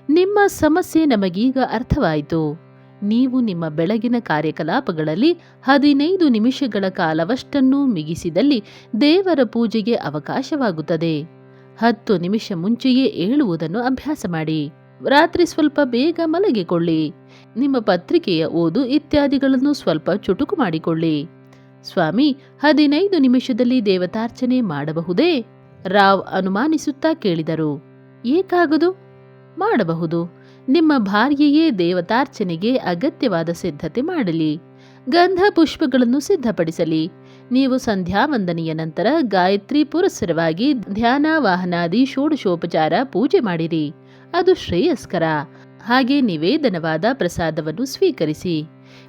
ನಿಮ್ಮ ಸಮಸ್ಯೆ ನಮಗೀಗ ಅರ್ಥವಾಯಿತು. ನೀವು ನಿಮ್ಮ ಬೆಳಗಿನ ಕಾರ್ಯಕಲಾಪಗಳಲ್ಲಿ 15 ನಿಮಿಷಗಳ ಕಾಲವಷ್ಟನ್ನು ಮಿಗಿಸಿದಲ್ಲಿ ದೇವರ ಪೂಜೆಗೆ ಅವಕಾಶವಾಗುತ್ತದೆ. 10 ನಿಮಿಷ ಮುಂಚೆಯೇ ಏಳುವುದನ್ನು ಅಭ್ಯಾಸ ಮಾಡಿ. ರಾತ್ರಿ ಸ್ವಲ್ಪ ಬೇಗ ಮಲಗಿಕೊಳ್ಳಿ. ನಿಮ್ಮ ಪತ್ರಿಕೆಯ ಓದು ಇತ್ಯಾದಿಗಳನ್ನು ಸ್ವಲ್ಪ ಚುಟುಕು ಮಾಡಿಕೊಳ್ಳಿ. ಸ್ವಾಮಿ, 15 ನಿಮಿಷದಲ್ಲಿ ದೇವತಾರ್ಚನೆ ಮಾಡಬಹುದೇ? ರಾವ್ ಅನುಮಾನಿಸುತ್ತಾ ಕೇಳಿದರು. ಏಕಾಗದು? ಮಾಡಬಹುದು. ನಿಮ್ಮ ಭಾರ್ಯೆಯೇ ದೇವತಾರ್ಚನೆಗೆ ಅಗತ್ಯವಾದ ಸಿದ್ಧತೆ ಮಾಡಲಿ. ಗಂಧ ಪುಷ್ಪಗಳನ್ನು ಸಿದ್ಧಪಡಿಸಲಿ. ನೀವು ಸಂಧ್ಯಾ ವಂದನೆಯ ನಂತರ ಗಾಯತ್ರಿ ಪುರಸ್ಸರವಾಗಿ ಧ್ಯಾನ ವಾಹನಾದಿ ಷೋಡಶೋಪಚಾರ ಪೂಜೆ ಮಾಡಿರಿ. ಅದು ಶ್ರೇಯಸ್ಕರ. ಹಾಗೆ ನಿವೇದನವಾದ ಪ್ರಸಾದವನ್ನು ಸ್ವೀಕರಿಸಿ.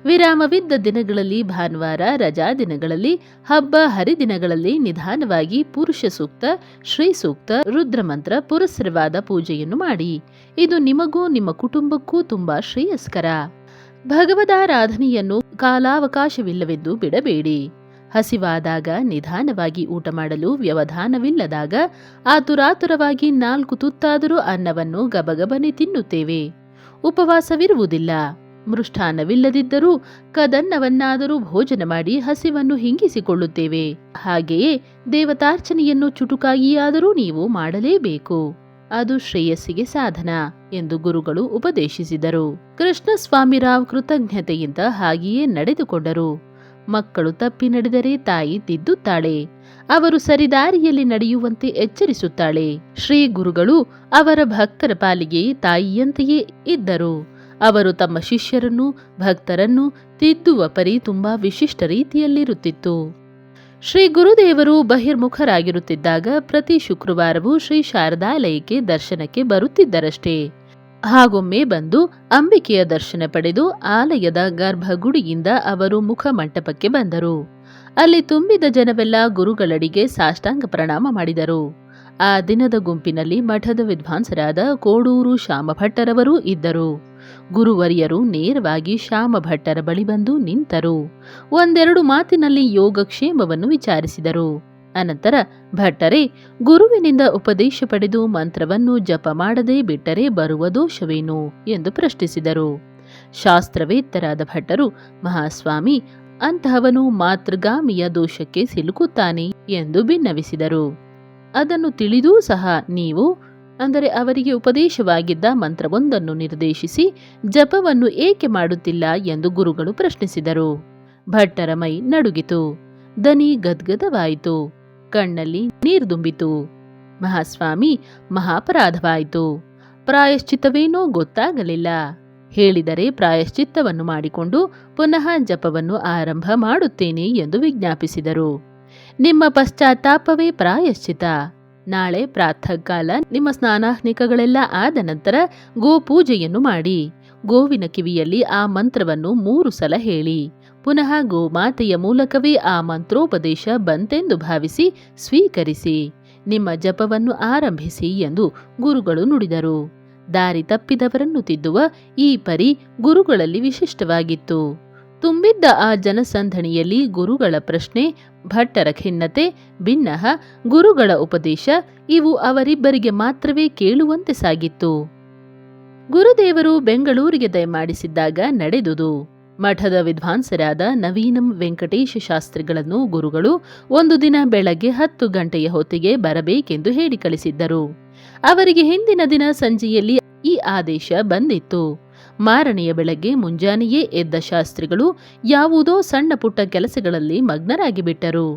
ವಿರಾಮವಿದ್ದ ದಿನಗಳಲ್ಲಿ, ಭಾನುವಾರ, ರಜಾ ದಿನಗಳಲ್ಲಿ, ಹಬ್ಬ ಹರಿದಿನಗಳಲ್ಲಿ ನಿಧಾನವಾಗಿ ಪುರುಷ ಸೂಕ್ತ, ಶ್ರೀ ಸೂಕ್ತ, ರುದ್ರಮಂತ್ರ ಪುರಸ್ಸರವಾದ ಪೂಜೆಯನ್ನು ಮಾಡಿ. ಇದು ನಿಮಗೂ ನಿಮ್ಮ ಕುಟುಂಬಕ್ಕೂ ತುಂಬಾ ಶ್ರೇಯಸ್ಕರ. ಭಗವದಾರಾಧನೆಯನ್ನು ಕಾಲಾವಕಾಶವಿಲ್ಲವೆಂದು ಬಿಡಬೇಡಿ. ಹಸಿವಾದಾಗ ನಿಧಾನವಾಗಿ ಊಟ ಮಾಡಲು ವ್ಯವಧಾನವಿಲ್ಲದಾಗ ಆತುರಾತುರವಾಗಿ 4 ತುತ್ತಾದರೂ ಅನ್ನವನ್ನು ಗಬಗಬನೆ ತಿನ್ನುತ್ತೇವೆ. ಉಪವಾಸವಿರುವುದಿಲ್ಲ. ಮೃಷ್ಟಾನ್ನವಿಲ್ಲದಿದ್ದರೂ ಕದನ್ನವನ್ನಾದರೂ ಭೋಜನ ಮಾಡಿ ಹಸಿವನ್ನು ಹಿಂಗಿಸಿಕೊಳ್ಳುತ್ತೇವೆ. ಹಾಗೆಯೇ ದೇವತಾರ್ಚನೆಯನ್ನು ಚುಟುಕಾಗಿಯಾದರೂ ನೀವು ಮಾಡಲೇಬೇಕು. ಅದು ಶ್ರೇಯಸ್ಸಿಗೆ ಸಾಧನ ಎಂದು ಗುರುಗಳು ಉಪದೇಶಿಸಿದರು. ಕೃಷ್ಣಸ್ವಾಮಿರಾವ್ ಕೃತಜ್ಞತೆಯಿಂದ ಹಾಗೆಯೇ ನಡೆದುಕೊಂಡರು. ಮಕ್ಕಳು ತಪ್ಪಿ ನಡೆದರೆ ತಾಯಿ ತಿದ್ದುತ್ತಾಳೆ. ಅವರು ಸರಿದಾರಿಯಲ್ಲಿ ನಡೆಯುವಂತೆ ಎಚ್ಚರಿಸುತ್ತಾಳೆ. ಶ್ರೀ ಗುರುಗಳು ಅವರ ಭಕ್ತರ ಪಾಲಿಗೆ ತಾಯಿಯಂತೆಯೇ ಇದ್ದರು. ಅವರು ತಮ್ಮ ಶಿಷ್ಯರನ್ನು, ಭಕ್ತರನ್ನು ತಿದ್ದುವ ಪರಿ ತುಂಬಾ ವಿಶಿಷ್ಟ ರೀತಿಯಲ್ಲಿರುತ್ತಿತ್ತು. ಶ್ರೀ ಗುರುದೇವರು ಬಹಿರ್ಮುಖರಾಗಿರುತ್ತಿದ್ದಾಗ ಪ್ರತಿ ಶುಕ್ರವಾರವೂ ಶ್ರೀ ಶಾರದಾಲಯಕ್ಕೆ ದರ್ಶನಕ್ಕೆ ಬರುತ್ತಿದ್ದರಷ್ಟೇ. ಹಾಗೊಮ್ಮೆ ಬಂದು ಅಂಬಿಕೆಯ ದರ್ಶನ ಪಡೆದು ಆಲಯದ ಗರ್ಭಗುಡಿಯಿಂದ ಅವರು ಮುಖ ಮಂಟಪಕ್ಕೆ ಬಂದರು. ಅಲ್ಲಿ ತುಂಬಿದ ಜನವೆಲ್ಲ ಗುರುಗಳಡಿಗೆ ಸಾಷ್ಟಾಂಗ ಪ್ರಣಾಮ ಮಾಡಿದರು. ಆ ದಿನದ ಗುಂಪಿನಲ್ಲಿ ಮಠದ ವಿದ್ವಾಂಸರಾದ ಕೋಡೂರು ಶ್ಯಾಮಭಟ್ಟರವರೂ ಇದ್ದರು. ಗುರುವರಿಯರು ನೇರವಾಗಿ ಶ್ಯಾಮಭಟ್ಟರ ಬಳಿ ಬಂದು ನಿಂತರು. ಒಂದೆರಡು ಮಾತಿನಲ್ಲಿ ಯೋಗಕ್ಷೇಮವನ್ನು ವಿಚಾರಿಸಿದರು. ಅನಂತರ ಭಟ್ಟರೇ, ಗುರುವಿನಿಂದ ಉಪದೇಶ ಪಡೆದು ಮಂತ್ರವನ್ನು ಜಪ ಮಾಡದೆ ಬಿಟ್ಟರೆ ಬರುವ ದೋಷವೇನು ಎಂದು ಪ್ರಶ್ನಿಸಿದರು. ಶಾಸ್ತ್ರವೇತ್ತರಾದ ಭಟ್ಟರು, ಮಹಾಸ್ವಾಮಿ, ಅಂತಹವನು ಮಾತೃಗಾಮಿಯ ದೋಷಕ್ಕೆ ಸಿಲುಕುತ್ತಾನೆ ಎಂದು ಬಿನ್ನವಿಸಿದರು. ಅದನ್ನು ತಿಳಿದೂ ಸಹ ನೀವು, ಅಂದರೆ ಅವರಿಗೆ ಉಪದೇಶವಾಗಿದ್ದ ಮಂತ್ರವೊಂದನ್ನು ನಿರ್ದೇಶಿಸಿ ಜಪವನ್ನು ಏಕೆ ಮಾಡುತ್ತಿಲ್ಲ ಎಂದು ಗುರುಗಳು ಪ್ರಶ್ನಿಸಿದರು. ಭಟ್ಟರ ಮೈ ನಡುಗಿತು. ದನಿ ಗದ್ಗದವಾಯಿತು. ಕಣ್ಣಲ್ಲಿ ನೀರ್ದುಂಬಿತು. ಮಹಾಸ್ವಾಮಿ, ಮಹಾಪರಾಧವಾಯಿತು. ಪ್ರಾಯಶ್ಚಿತ್ತವೇನೋ ಗೊತ್ತಾಗಲಿಲ್ಲ. ಹೇಳಿದರೆ ಪ್ರಾಯಶ್ಚಿತ್ತವನ್ನು ಮಾಡಿಕೊಂಡು ಪುನಃ ಜಪವನ್ನು ಆರಂಭ ಮಾಡುತ್ತೇನೆ ಎಂದು ವಿಜ್ಞಾಪಿಸಿದರು. ನಿಮ್ಮ ಪಶ್ಚಾತ್ತಾಪವೇ ಪ್ರಾಯಶ್ಚಿತ. ನಾಳೆ ಪ್ರಾತಃಕಾಲ ನಿಮ್ಮ ಸ್ನಾನಾಹ್ನಿಕಗಳೆಲ್ಲ ಆದ ನಂತರ ಗೋಪೂಜೆಯನ್ನು ಮಾಡಿ. ಗೋವಿನ ಕಿವಿಯಲ್ಲಿ ಆ ಮಂತ್ರವನ್ನು 3 ಸಲ ಹೇಳಿ. ಪುನಃ ಗೋಮಾತೆಯ ಮೂಲಕವೇ ಆ ಮಂತ್ರೋಪದೇಶ ಬಂತೆಂದು ಭಾವಿಸಿ ಸ್ವೀಕರಿಸಿ ನಿಮ್ಮ ಜಪವನ್ನು ಆರಂಭಿಸಿ ಎಂದು ಗುರುಗಳು ನುಡಿದರು. ದಾರಿ ತಪ್ಪಿದವರನ್ನು ತಿದ್ದುವ ಈ ಪರಿ ಗುರುಗಳಲ್ಲಿ ವಿಶಿಷ್ಟವಾಗಿತ್ತು. ತುಂಬಿದ್ದ ಆ ಜನಸಂದಣಿಯಲ್ಲಿ ಗುರುಗಳ ಪ್ರಶ್ನೆ, ಭಟ್ಟರ ಖಿನ್ನತೆ, ಬಿನ್ನಹ, ಗುರುಗಳ ಉಪದೇಶ ಇವು ಅವರಿಬ್ಬರಿಗೆ ಮಾತ್ರವೇ ಕೇಳುವಂತೆ ಸಾಗಿತ್ತು. ಗುರುದೇವರು ಬೆಂಗಳೂರಿಗೆ ದಯಮಾಡಿಸಿದ್ದಾಗ ನಡೆದುದು. ಮಠದ ವಿದ್ವಾಂಸರಾದ ನವೀನಂ ವೆಂಕಟೇಶ ಶಾಸ್ತ್ರಿಗಳನ್ನು ಗುರುಗಳು ಒಂದು ದಿನ ಬೆಳಗ್ಗೆ 10 ಗಂಟೆಯ ಹೊತ್ತಿಗೆ ಬರಬೇಕೆಂದು ಹೇಳಿ ಕಳಿಸಿದ್ದರು. ಅವರಿಗೆ ಹಿಂದಿನ ದಿನ ಸಂಜೆಯಲ್ಲಿ ಈ ಆದೇಶ ಬಂದಿತ್ತು. ಮಾರನೆಯ ಬೆಳಗ್ಗೆ ಮುಂಜಾನೆಯೇ ಎದ್ದ ಶಾಸ್ತ್ರಿಗಳು ಯಾವುದೋ ಸಣ್ಣ ಪುಟ್ಟ ಕೆಲಸಗಳಲ್ಲಿ ಮಗ್ನರಾಗಿ ಬಿಟ್ಟರು.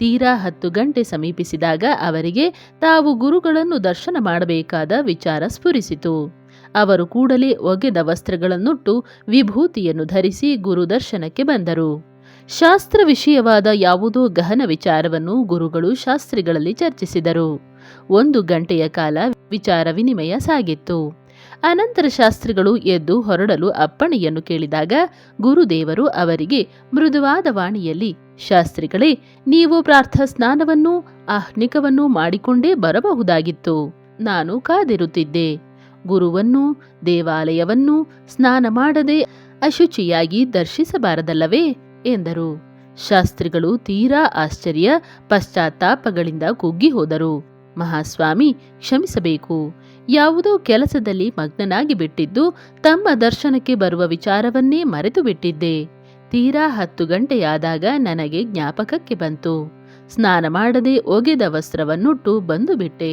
ತೀರಾ 10 ಗಂಟೆ ಸಮೀಪಿಸಿದಾಗ ಅವರಿಗೆ ತಾವು ಗುರುಗಳನ್ನು ದರ್ಶನ ಮಾಡಬೇಕಾದ ವಿಚಾರ ಸ್ಫುರಿಸಿತು. ಅವರು ಕೂಡಲೇ ಒಗೆದ ವಸ್ತ್ರಗಳನ್ನುಟ್ಟು ವಿಭೂತಿಯನ್ನು ಧರಿಸಿ ಗುರು ದರ್ಶನಕ್ಕೆ ಬಂದರು. ಶಾಸ್ತ್ರ ವಿಷಯವಾದ ಯಾವುದೋ ಗಹನ ವಿಚಾರವನ್ನು ಗುರುಗಳು ಶಾಸ್ತ್ರಿಗಳಲ್ಲಿ ಚರ್ಚಿಸಿದರು. 1 ಗಂಟೆಯ ಕಾಲ ವಿಚಾರ ವಿನಿಮಯ ಸಾಗಿತ್ತು. ಅನಂತರ ಶಾಸ್ತ್ರಿಗಳು ಎದ್ದು ಹೊರಡಲು ಅಪ್ಪಣೆಯನ್ನು ಕೇಳಿದಾಗ ಗುರುದೇವರು ಅವರಿಗೆ ಮೃದುವಾದ ವಾಣಿಯಲ್ಲಿ, ಶಾಸ್ತ್ರಿಗಳೇ, ನೀವು ಪ್ರಾರ್ಥ ಸ್ನಾನವನ್ನು ಆಹ್ನಿಕವನ್ನು ಮಾಡಿಕೊಂಡೇ ಬರಬಹುದಾಗಿತ್ತು. ನಾನು ಕಾದಿರುತ್ತಿದ್ದೆ. ಗುರುವನ್ನು, ದೇವಾಲಯವನ್ನು ಸ್ನಾನ ಮಾಡದೆ ಅಶುಚಿಯಾಗಿ ದರ್ಶಿಸಬಾರದಲ್ಲವೇ ಎಂದರು. ಶಾಸ್ತ್ರಿಗಳು ತೀರಾ ಆಶ್ಚರ್ಯ ಪಶ್ಚಾತ್ತಾಪಗಳಿಂದ ಕುಗ್ಗಿ ಹೋದರು. ಮಹಾಸ್ವಾಮಿ, ಕ್ಷಮಿಸಬೇಕು. ಯಾವುದೋ ಕೆಲಸದಲ್ಲಿ ಮಗ್ನನಾಗಿ ಬಿಟ್ಟಿದ್ದು ತಮ್ಮ ದರ್ಶನಕ್ಕೆ ಬರುವ ವಿಚಾರವನ್ನೇ ಮರೆತು ಬಿಟ್ಟಿದ್ದೆ. ತೀರಾ 10 ಗಂಟೆಯಾದಾಗ ನನಗೆ ಜ್ಞಾಪಕಕ್ಕೆ ಬಂತು. ಸ್ನಾನ ಮಾಡದೆ ಒಗೆದ ವಸ್ತ್ರವನ್ನುಟ್ಟು ಬಂದು ಬಿಟ್ಟೆ.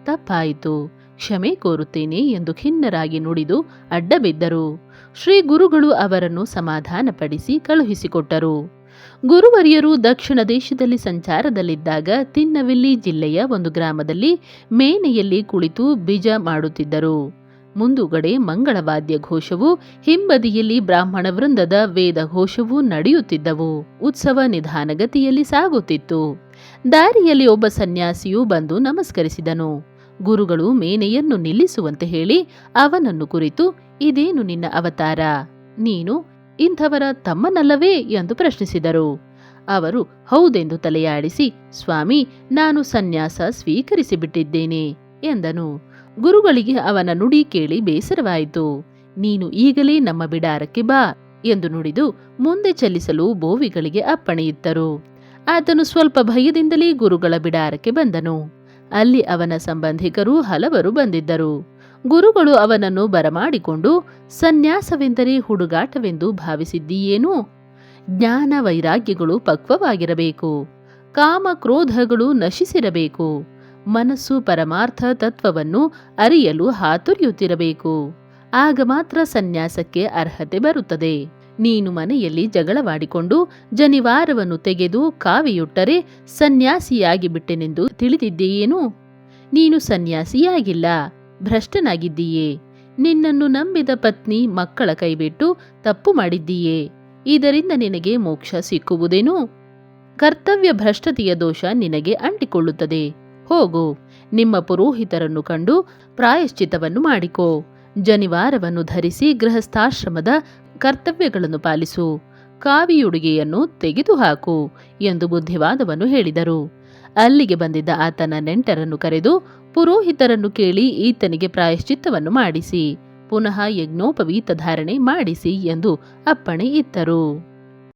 ತಪ್ಪಾಯಿತು, ಕ್ಷಮೆ ಕೋರುತ್ತೇನೆ ಎಂದು ಖಿನ್ನರಾಗಿ ನುಡಿದು ಅಡ್ಡಬಿದ್ದರು. ಶ್ರೀ ಗುರುಗಳು ಅವರನ್ನು ಸಮಾಧಾನಪಡಿಸಿ ಕಳುಹಿಸಿಕೊಟ್ಟರು. ಗುರುವರಿಯರು ದಕ್ಷಿಣ ದೇಶದಲ್ಲಿ ಸಂಚಾರದಲ್ಲಿದ್ದಾಗ ತಿನ್ನವಿಲ್ಲಿ ಜಿಲ್ಲೆಯ ಒಂದು ಗ್ರಾಮದಲ್ಲಿ ಮೇನೆಯಲ್ಲಿ ಕುಳಿತು ಬಿಜ ಮಾಡುತ್ತಿದ್ದರು. ಮುಂದುಗಡೆ ಮಂಗಳವಾದ್ಯ ಘೋಷವು, ಹಿಂಬದಿಯಲ್ಲಿ ಬ್ರಾಹ್ಮಣ ವೃಂದದ ವೇದ ಘೋಷವೂ ನಡೆಯುತ್ತಿದ್ದವು. ಉತ್ಸವ ನಿಧಾನಗತಿಯಲ್ಲಿ ಸಾಗುತ್ತಿತ್ತು. ದಾರಿಯಲ್ಲಿ ಒಬ್ಬ ಸನ್ಯಾಸಿಯು ಬಂದು ನಮಸ್ಕರಿಸಿದನು. ಗುರುಗಳು ಮೇನೆಯನ್ನು ನಿಲ್ಲಿಸುವಂತೆ ಹೇಳಿ ಅವನನ್ನು ಕುರಿತು, ಇದೇನು ನಿನ್ನ ಅವತಾರ? ನೀನು ಇಂಥವರ ತಮ್ಮನಲ್ಲವೇ ಎಂದು ಪ್ರಶ್ನಿಸಿದರು. ಅವರು ಹೌದೆಂದು ತಲೆಯಾಡಿಸಿ, ಸ್ವಾಮಿ, ನಾನು ಸನ್ಯಾಸ ಸ್ವೀಕರಿಸಿಬಿಟ್ಟಿದ್ದೇನೆ ಎಂದನು. ಗುರುಗಳಿಗೆ ಅವನ ನುಡಿ ಕೇಳಿ ಬೇಸರವಾಯಿತು. ನೀನು ಈಗಲೇ ನಮ್ಮ ಬಿಡಾರಕ್ಕೆ ಬಾ ಎಂದು ನುಡಿದು ಮುಂದೆ ಚಲಿಸಲು ಬೋವಿಗಳಿಗೆ ಅಪ್ಪಣೆಯಿತ್ತರು. ಆತನು ಸ್ವಲ್ಪ ಭಯದಿಂದಲೇ ಗುರುಗಳ ಬಿಡಾರಕ್ಕೆ ಬಂದನು. ಅಲ್ಲಿ ಅವನ ಸಂಬಂಧಿಕರು ಹಲವರು ಬಂದಿದ್ದರು. ಗುರುಗಳು ಅವನನ್ನು ಬರಮಾಡಿಕೊಂಡು, ಸನ್ಯಾಸವೆಂದರೆ ಹುಡುಗಾಟವೆಂದು ಭಾವಿಸಿದ್ದೀಯೇನು? ಜ್ಞಾನ ವೈರಾಗ್ಯಗಳು ಪಕ್ವವಾಗಿರಬೇಕು. ಕಾಮ ಕ್ರೋಧಗಳು ನಶಿಸಿರಬೇಕು. ಮನಸ್ಸು ಪರಮಾರ್ಥ ತತ್ವವನ್ನು ಅರಿಯಲು ಹಾತೊರೆಯುತ್ತಿರಬೇಕು. ಆಗ ಮಾತ್ರ ಸನ್ಯಾಸಕ್ಕೆ ಅರ್ಹತೆ ಬರುತ್ತದೆ. ನೀನು ಮನೆಯಲ್ಲಿ ಜಗಳವಾಡಿಕೊಂಡು ಜನಿವಾರವನ್ನು ತೆಗೆದು ಕಾವಿಯುಟ್ಟರೆ ಸನ್ಯಾಸಿಯಾಗಿ ಬಿಟ್ಟೆನೆಂದು ತಿಳಿದಿದ್ದೀಯೇನು? ನೀನು ಸನ್ಯಾಸಿಯಾಗಿಲ್ಲ, ಭ್ರಷ್ಟನಾಗಿದ್ದೀಯೇ. ನಿನ್ನನ್ನು ನಂಬಿದ ಪತ್ನಿ ಮಕ್ಕಳ ಕೈಬಿಟ್ಟು ತಪ್ಪು ಮಾಡಿದ್ದೀಯೇ. ಇದರಿಂದ ನಿನಗೆ ಮೋಕ್ಷ ಸಿಕ್ಕುವುದೇನು? ಕರ್ತವ್ಯ ಭ್ರಷ್ಟತೆಯ ದೋಷ ನಿನಗೆ ಅಂಟಿಕೊಳ್ಳುತ್ತದೆ. ಹೋಗು, ನಿಮ್ಮ ಪುರೋಹಿತರನ್ನು ಕಂಡು ಪ್ರಾಯಶ್ಚಿತ್ತವನ್ನು ಮಾಡಿಕೋ. ಜನಿವಾರವನ್ನು ಧರಿಸಿ ಗೃಹಸ್ಥಾಶ್ರಮದ ಕರ್ತವ್ಯಗಳನ್ನು ಪಾಲಿಸು. ಕಾವಿಯುಡುಗೆಯನ್ನು ತೆಗೆದುಹಾಕು ಎಂದು ಬುದ್ಧಿವಾದವನ್ನು ಹೇಳಿದರು. ಅಲ್ಲಿಗೆ ಬಂದಿದ್ದ ಆತನ ನೆಂಟರನ್ನು ಕರೆದು ಪುರೋಹಿತರನ್ನು ಕೇಳಿ ಈತನಿಗೆ ಪ್ರಾಯಶ್ಚಿತ್ತವನ್ನು ಮಾಡಿಸಿ ಪುನಃ ಯಜ್ಞೋಪವೀತ ಧಾರಣೆ ಮಾಡಿಸಿ ಎಂದು ಅಪ್ಪಣೆ ಇತ್ತರು.